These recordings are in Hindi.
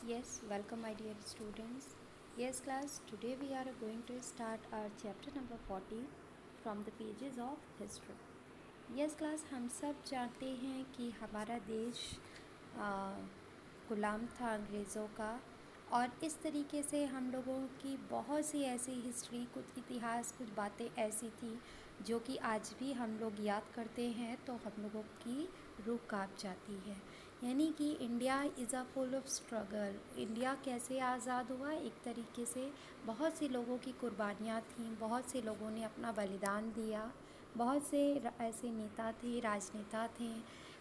Yes, welcome my dear students. Yes class, today we are going to start our chapter number 40 from the pages of history. Yes class, हम सब जानते हैं कि हमारा देश आ, गुलाम था अंग्रेज़ों का और इस तरीके से हम लोगों की बहुत सी ऐसी हिस्ट्री, कुछ इतिहास, कुछ बातें ऐसी थी जो कि आज भी हम लोग याद करते हैं तो हम लोगों की रूह कांप जाती है। यानी कि India is a full of struggle. India कैसे आज़ाद हुआ, एक तरीके से बहुत से लोगों की कुर्बानियाँ थीं, बहुत से लोगों ने अपना बलिदान दिया, बहुत से ऐसे नेता थे, राजनेता थे,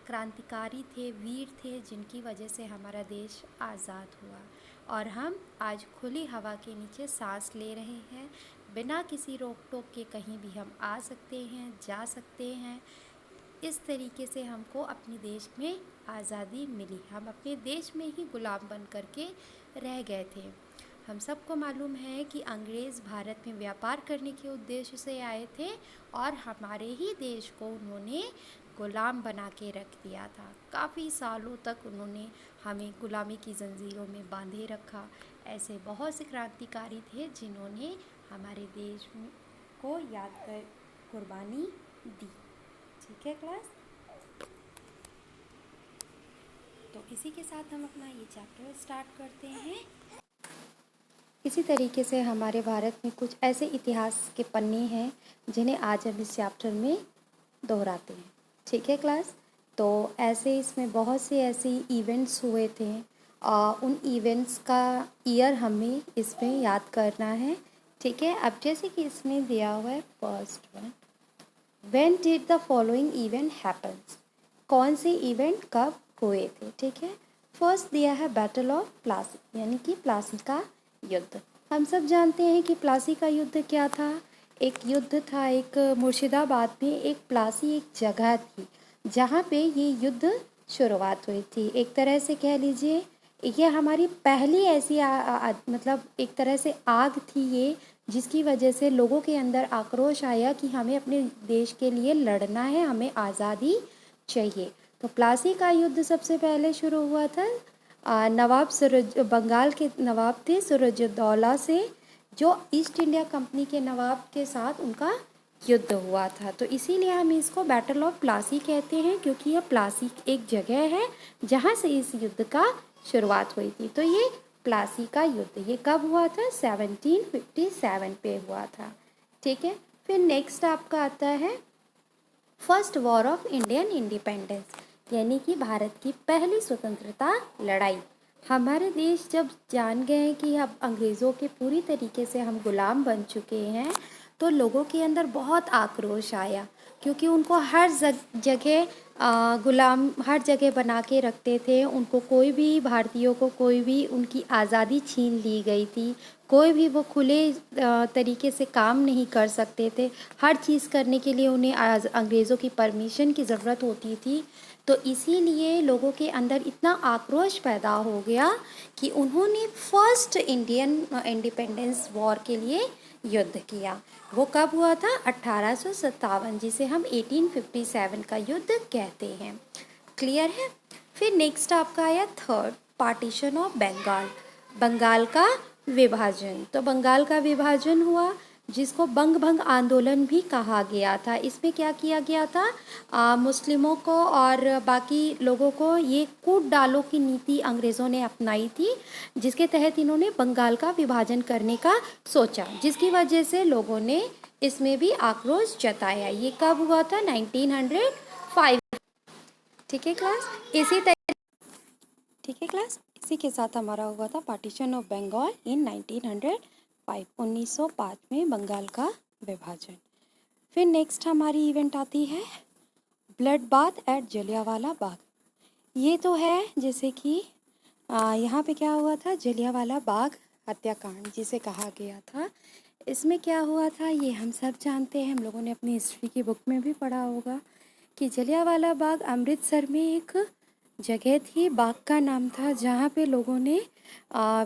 क्रांतिकारी थे, वीर थे, जिनकी वजह से हमारा देश आज़ाद हुआ और हम आज खुली हवा के नीचे सांस ले रहे हैं। बिना किसी रोक टोक के कहीं भी हम आ सकते हैं, जा सकते हैं। इस तरीके से हमको अपने देश में आज़ादी मिली। हम अपने देश में ही गुलाम बन कर के रह गए थे। हम सबको मालूम है कि अंग्रेज़ भारत में व्यापार करने के उद्देश्य से आए थे और हमारे ही देश को उन्होंने गुलाम बना के रख दिया था। काफ़ी सालों तक उन्होंने हमें गुलामी की जंजीरों में बांधे रखा। ऐसे बहुत से क्रांतिकारी थे जिन्होंने हमारे देश को याद कर कुर्बानी दी। ठीक है क्लास, तो इसी के साथ हम अपना ये चैप्टर स्टार्ट करते हैं। इसी तरीके से हमारे भारत में कुछ ऐसे इतिहास के पन्ने हैं जिन्हें आज हम इस चैप्टर में दोहराते हैं। ठीक है क्लास, तो ऐसे इसमें बहुत से ऐसे इवेंट्स हुए थे उन इवेंट्स का ईयर हमें इसमें याद करना है। ठीक है, अब जैसे कि इसमें दिया हुआ है first one, when did the following event happens, कौन से इवेंट कब हुए थे। ठीक है, फर्स्ट दिया है बैटल ऑफ प्लासी, यानी कि प्लासी का युद्ध। हम सब जानते हैं कि प्लासी का युद्ध क्या था। एक युद्ध था, एक मुर्शिदाबाद में एक प्लासी एक जगह थी जहाँ पे ये युद्ध शुरुआत हुई थी। एक तरह से कह लीजिए ये हमारी पहली ऐसी मतलब एक तरह से आग थी ये, जिसकी वजह से लोगों के अंदर आक्रोश आया कि हमें अपने देश के लिए लड़ना है, हमें आज़ादी चाहिए। तो प्लासी का युद्ध सबसे पहले शुरू हुआ था नवाब सूरज, बंगाल के नवाब थे सूरजदौला से, जो ईस्ट इंडिया कंपनी के नवाब के साथ उनका युद्ध हुआ था। तो इसीलिए हम इसको बैटल ऑफ प्लासी कहते हैं, क्योंकि यह प्लासी एक जगह है जहाँ से इस युद्ध का शुरुआत हुई थी। तो ये प्लासी का युद्ध ये कब हुआ था, 1757 पे हुआ था। ठीक है, फिर नेक्स्ट आपका आता है first war of Indian independence, यानी कि भारत की पहली स्वतंत्रता लड़ाई। हमारे देश जब जान गए कि अब अंग्रेज़ों के पूरी तरीके से हम गुलाम बन चुके हैं, तो लोगों के अंदर बहुत आक्रोश आया, क्योंकि उनको हर जगह गुलाम हर जगह बना के रखते थे। उनको कोई भी भारतीयों को कोई भी उनकी आज़ादी छीन ली गई थी। कोई भी वो खुले तरीके से काम नहीं कर सकते थे। हर चीज़ करने के लिए उन्हें अंग्रेज़ों की परमिशन की ज़रूरत होती थी। तो इसीलिए लोगों के अंदर इतना आक्रोश पैदा हो गया कि उन्होंने फर्स्ट इंडियन इंडिपेंडेंस वॉर के लिए युद्ध किया। वो कब हुआ था, 1857, जिसे हम 1857 का युद्ध कहते हैं। क्लियर है। फिर नेक्स्ट आपका आया third, partition of Bengal, Bengal का विभाजन। तो बंगाल का विभाजन हुआ, जिसको बंग भंग आंदोलन भी कहा गया था। इसमें क्या किया गया था, मुस्लिमों को और बाकी लोगों को ये कूट डालो की नीति अंग्रेज़ों ने अपनाई थी, जिसके तहत इन्होंने बंगाल का विभाजन करने का सोचा, जिसकी वजह से लोगों ने इसमें भी आक्रोश जताया। ये कब हुआ था, 1905। ठीक है क्लास, ठीक है क्लास, इसी के साथ हमारा हुआ था पार्टीशन ऑफ बंगाल इन 1905, 1905 में बंगाल का विभाजन। फिर नेक्स्ट हमारी इवेंट आती है blood bath eight Jallianwala Bagh. ये तो है जैसे कि यहाँ पे क्या हुआ था, जलियांवाला बाग हत्याकांड जिसे कहा गया था। इसमें क्या हुआ था ये हम सब जानते हैं, हम लोगों ने अपनी हिस्ट्री की बुक में भी पढ़ा होगा कि जलियांवाला बाग अमृतसर में एक जगह थी, बाग का नाम था, जहाँ पे लोगों ने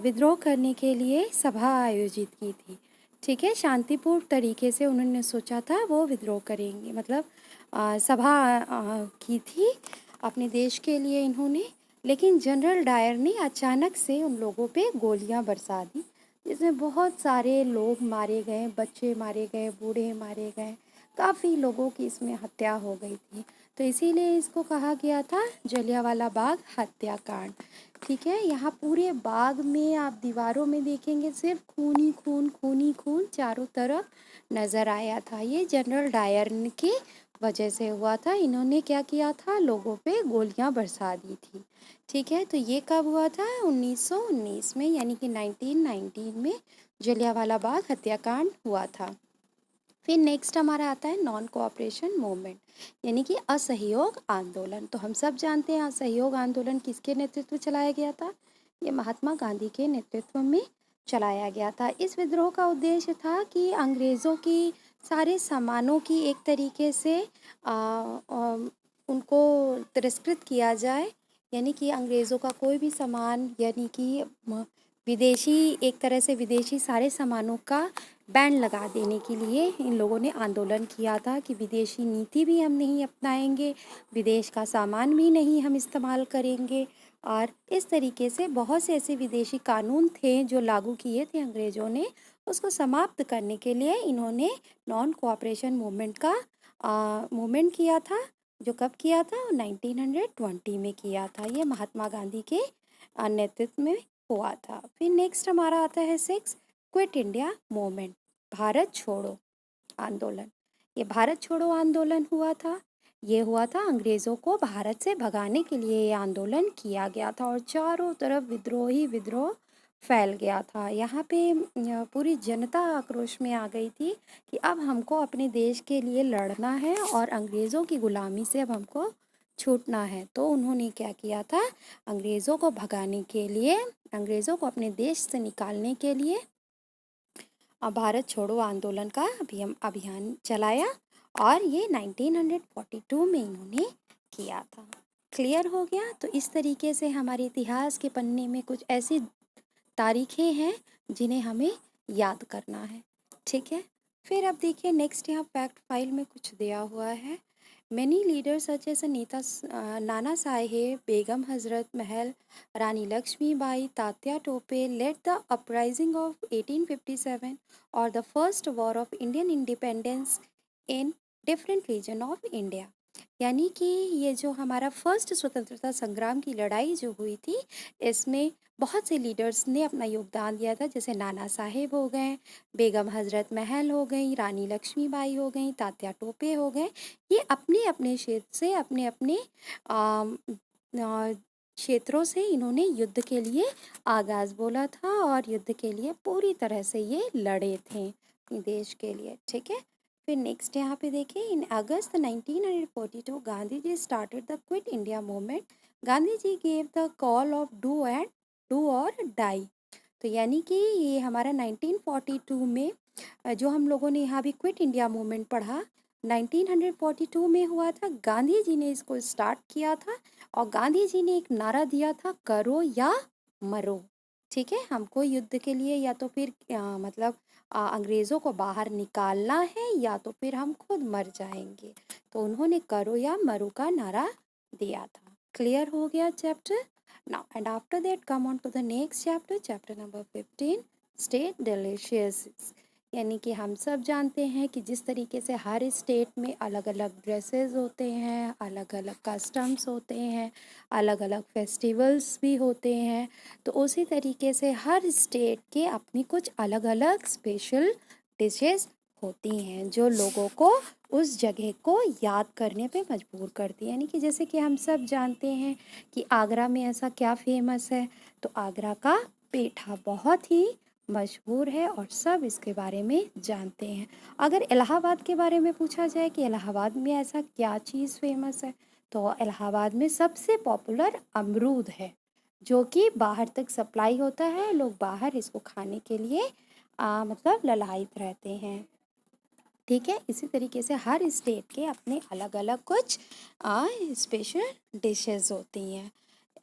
विद्रोह करने के लिए सभा आयोजित की थी। ठीक है, शांतिपूर्ण तरीके से उन्होंने सोचा था वो विद्रोह करेंगे, मतलब सभा की थी अपने देश के लिए इन्होंने, लेकिन जनरल डायर ने अचानक से उन लोगों पे गोलियां बरसा दी, जिसमें बहुत सारे लोग मारे गए, बच्चे मारे गए, बूढ़े मारे गए, काफ़ी लोगों की इसमें हत्या हो गई थी। तो इसीलिए इसको कहा गया था जलियांवाला बाग हत्याकांड। ठीक है, यहाँ पूरे बाग में आप दीवारों में देखेंगे सिर्फ खून ही खून, खून ही खून चारों तरफ नज़र आया था। ये जनरल डायर की वजह से हुआ था। इन्होंने क्या किया था, लोगों पे गोलियां बरसा दी थी। ठीक है, तो ये कब हुआ था, 1919 में, यानी कि 1919 में जलियांवाला बाग हत्याकांड हुआ था। फिर नेक्स्ट हमारा आता है नॉन कोऑपरेशन मूवमेंट, यानी कि असहयोग आंदोलन। तो हम सब जानते हैं असहयोग आंदोलन किसके नेतृत्व में चलाया गया था, ये महात्मा गांधी के नेतृत्व में चलाया गया था। इस विद्रोह का उद्देश्य था कि अंग्रेज़ों की सारे सामानों की एक तरीके से उनको तिरस्कृत किया जाए, यानी कि अंग्रेज़ों का कोई भी सामान, यानी कि विदेशी, एक तरह से विदेशी सारे सामानों का बैन लगा देने के लिए इन लोगों ने आंदोलन किया था कि विदेशी नीति भी हम नहीं अपनाएंगे, विदेश का सामान भी नहीं हम इस्तेमाल करेंगे। और इस तरीके से बहुत से ऐसे विदेशी कानून थे जो लागू किए थे अंग्रेज़ों ने, उसको समाप्त करने के लिए इन्होंने नॉन कोऑपरेशन मूवमेंट का मूवमेंट किया था। जो कब किया था, 1920 में किया था। ये महात्मा गांधी के नेतृत्व में हुआ था। फिर नेक्स्ट हमारा आता है 6, क्विट इंडिया मूवमेंट, भारत छोड़ो आंदोलन। ये भारत छोड़ो आंदोलन हुआ था। ये हुआ था अंग्रेज़ों को भारत से भगाने के लिए ये आंदोलन किया गया था और चारों तरफ विद्रोह ही विद्रोह फैल गया था। यहाँ पे पूरी जनता आक्रोश में आ गई थी कि अब हमको अपने देश के लिए लड़ना है और अंग्रेज़ों की गुलामी से अब हमको छूटना है। तो उन्होंने क्या किया था, अंग्रेज़ों को भगाने के लिए, अंग्रेज़ों को अपने देश से निकालने के लिए भारत छोड़ो आंदोलन का अभियान चलाया और ये 1942 में इन्होंने किया था। क्लियर हो गया। तो इस तरीके से हमारे इतिहास के पन्ने में कुछ ऐसी तारीखें हैं जिन्हें हमें याद करना है। ठीक है, फिर अब देखिए नेक्स्ट यहाँ फैक्ट फाइल में कुछ दिया हुआ है। Many leaders such as Nana Sahib, Begum Hazrat Mahal, Rani Lakshmi Bai, Tatya Tope led the uprising of 1857 or the first war of Indian independence in different region of India। यानी कि ये जो हमारा फर्स्ट स्वतंत्रता संग्राम की लड़ाई जो हुई थी, इसमें बहुत से लीडर्स ने अपना योगदान दिया था, जैसे नाना साहेब हो गए, बेगम हजरत महल हो गई, रानी लक्ष्मीबाई हो गई, तात्या टोपे हो गए। ये अपने अपने क्षेत्र से, अपने अपने क्षेत्रों से इन्होंने युद्ध के लिए आगाज़ बोला था और युद्ध के लिए पूरी तरह से ये लड़े थे अपने देश के लिए। ठीक है, फिर नेक्स्ट यहाँ पे देखिए, in August 1942 Gandhi ji started the quit India movement. Gandhi ji gave the call of do और डाई। तो यानी कि ये हमारा 1942 में जो हम लोगों ने यहाँ भी क्विट इंडिया मूवमेंट पढ़ा, 1942 में हुआ था। गांधी जी ने इसको स्टार्ट किया था और गांधी जी ने एक नारा दिया था, करो या मरो। ठीक है, हमको युद्ध के लिए या तो फिर मतलब अंग्रेज़ों को बाहर निकालना है या तो फिर हम खुद मर जाएंगे। तो उन्होंने करो या मरो का नारा दिया था। क्लियर हो गया chapter. Now and after that come on to the next chapter, chapter number 15, state delicious. यानी कि हम सब जानते हैं कि जिस तरीके से हर स्टेट में अलग अलग ड्रेसेस होते हैं, अलग अलग कस्टम्स होते हैं, अलग अलग फेस्टिवल्स भी होते हैं, तो उसी तरीके से हर स्टेट के अपनी कुछ अलग अलग स्पेशल डिशेस होती हैं जो लोगों को उस जगह को याद करने पे मजबूर करती है। यानी कि जैसे कि हम सब जानते हैं कि आगरा में ऐसा क्या फेमस है, तो आगरा का पेठा बहुत ही मशहूर है और सब इसके बारे में जानते हैं। अगर इलाहाबाद के बारे में पूछा जाए कि इलाहाबाद में ऐसा क्या चीज़ फेमस है, तो इलाहाबाद में सबसे पॉपुलर अमरूद है, जो कि बाहर तक सप्लाई होता है। लोग बाहर इसको खाने के लिए मतलब ललायित रहते हैं। ठीक है, इसी तरीके से हर स्टेट के अपने अलग अलग कुछ स्पेशल डिशेस होती हैं।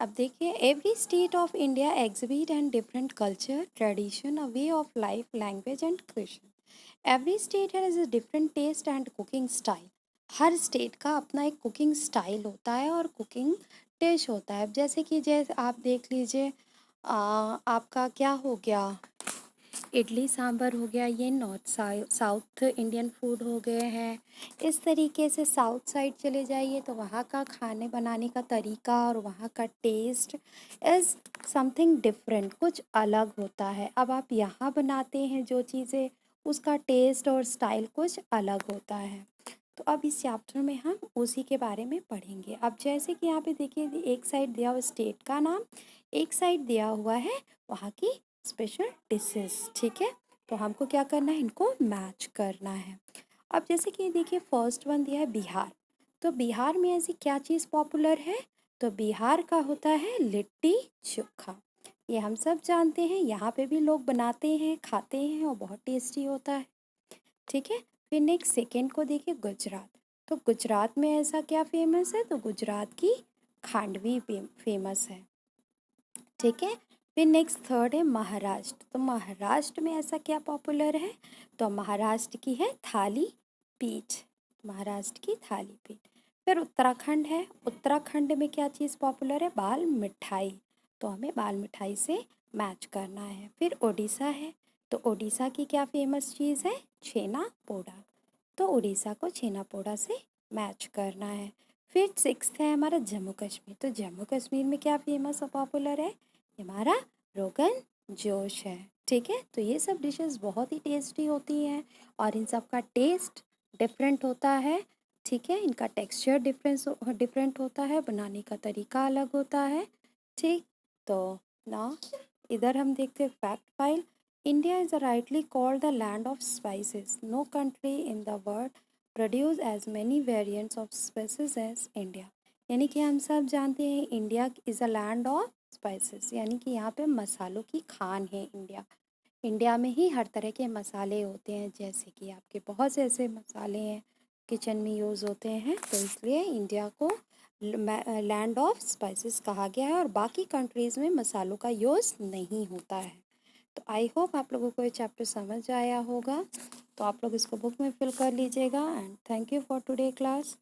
अब देखिए, every state of India exhibit and different culture, tradition, a way of life, language and question. Every state has a different taste and cooking style. हर स्टेट का अपना एक कुकिंग स्टाइल होता है और कुकिंग टेस्ट होता है। जैसे कि जैसे आप देख लीजिए, आपका क्या हो गया, इडली सांभर हो गया, ये नॉर्थ साउथ इंडियन फूड हो गए हैं। इस तरीके से साउथ साइड चले जाइए तो वहाँ का खाने बनाने का तरीका और वहाँ का टेस्ट इज़ समथिंग डिफरेंट, कुछ अलग होता है। अब आप यहाँ बनाते हैं जो चीज़ें, उसका टेस्ट और स्टाइल कुछ अलग होता है। तो अब इस चैप्टर में हम उसी के बारे में पढ़ेंगे। अब जैसे कि यहाँ पे देखिए, एक साइड दिया हुआ स्टेट का नाम, एक साइड दिया हुआ है वहाँ की स्पेशल डिशेस, ठीक है। तो हमको क्या करना है, इनको मैच करना है। अब जैसे कि देखिए फर्स्ट वन दिया है बिहार। तो बिहार में ऐसी क्या चीज़ पॉपुलर है, तो बिहार का होता है लिट्टी चोखा। ये हम सब जानते हैं, यहाँ पे भी लोग बनाते हैं, खाते हैं और बहुत टेस्टी होता है, ठीक है। फिर नेक्स्ट सेकेंड को देखिए गुजरात। तो गुजरात में ऐसा क्या फेमस है, तो गुजरात की खांडवी फेमस है, ठीक है। फिर नेक्स्ट थर्ड है महाराष्ट्र। तो महाराष्ट्र में ऐसा क्या पॉपुलर है, तो महाराष्ट्र की है थाली पीठ, महाराष्ट्र की थाली पीठ। फिर उत्तराखंड है, उत्तराखंड में क्या चीज़ पॉपुलर है, बाल मिठाई। तो हमें बाल मिठाई से मैच करना है। फिर उड़ीसा है, तो उड़ीसा की क्या फेमस चीज़ है, छेना पोड़ा। तो उड़ीसा को छेना पोड़ा से मैच करना है। फिर सिक्स्थ है हमारा जम्मू कश्मीर। तो जम्मू कश्मीर में क्या फेमस और पॉपुलर है, हमारा रोगन जोश है, ठीक है। तो ये सब डिशेस बहुत ही टेस्टी होती हैं और इन सब का टेस्ट डिफरेंट होता है, ठीक है। इनका टेक्सचर डिफरेंट होता है, बनाने का तरीका अलग होता है, ठीक। तो ना इधर हम देखते हैं fact file. India is rightly called the land of spices. No country in the world produce as many variants of spices as India. यानी कि हम सब जानते हैं India is a land of spices, यानी कि यहाँ पे मसालों की खान है इंडिया। इंडिया में ही हर तरह के मसाले होते हैं, जैसे कि आपके बहुत से ऐसे मसाले हैं किचन में यूज़ होते हैं, तो इसलिए इंडिया को लैंड ऑफ स्पाइसेस कहा गया है और बाकी कंट्रीज़ में मसालों का यूज़ नहीं होता है। तो आई होप आप लोगों को ये चैप्टर समझ आया होगा। तो आप लोग इसको बुक में फिल कर लीजिएगा and thank you for today class.